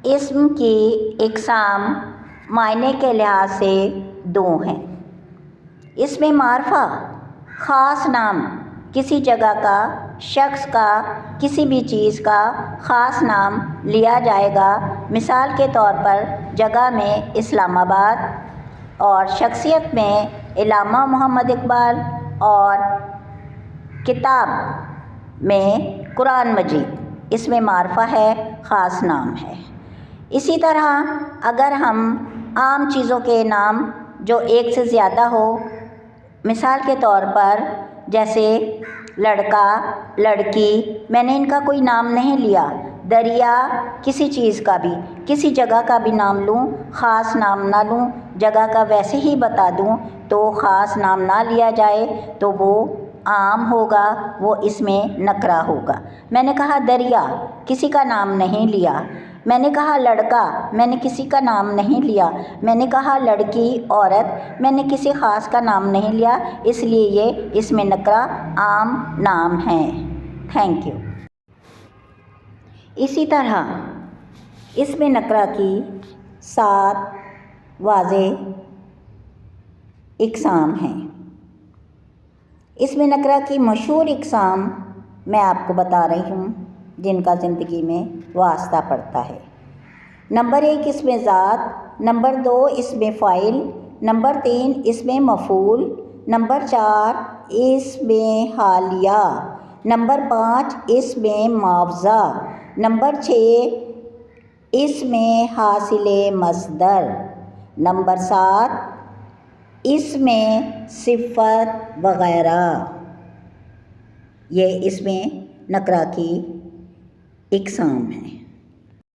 اسم کی اقسام معنی کے لحاظ سے دو ہیں۔ اسم معرفہ خاص نام، کسی جگہ کا، شخص کا، کسی بھی چیز کا خاص نام لیا جائے گا۔ مثال کے طور پر جگہ میں اسلام آباد اور شخصیت میں علامہ محمد اقبال اور کتاب میں قرآن مجید اسم معرفہ ہے، خاص نام ہے۔ اسی طرح اگر ہم عام چیزوں کے نام جو ایک سے زیادہ ہو، مثال کے طور پر جیسے لڑکا، لڑکی، میں نے ان کا کوئی نام نہیں لیا، دریا، کسی چیز کا بھی، کسی جگہ کا بھی نام لوں، خاص نام نہ لوں، جگہ کا ویسے ہی بتا دوں تو خاص نام نہ لیا جائے تو وہ عام ہوگا، وہ اسم نکرہ ہوگا۔ میں نے کہا دریا، کسی کا نام نہیں لیا۔ میں نے کہا لڑکا، میں نے کسی کا نام نہیں لیا۔ میں نے کہا لڑکی، عورت، میں نے کسی خاص کا نام نہیں لیا، اس لیے یہ اسم نکرہ عام نام ہیں۔ Thank you. اسی طرح اسم نکرہ کی 7 واضح اقسام ہیں۔ اسم نکرہ کی مشہور اقسام میں آپ کو بتا رہی ہوں جن کا زندگی میں واسطہ پڑتا ہے۔ نمبر 1 اسم ذات، نمبر 2 اسم فاعل، نمبر 3 اسم مفعول، نمبر 4 اسم حالیہ، نمبر 5 اسم معاوضہ، نمبر 6 اسم حاصل مصدر، نمبر 7 اسم صفت وغیرہ۔ یہ اسم نکرہ کی اقسام ہیں۔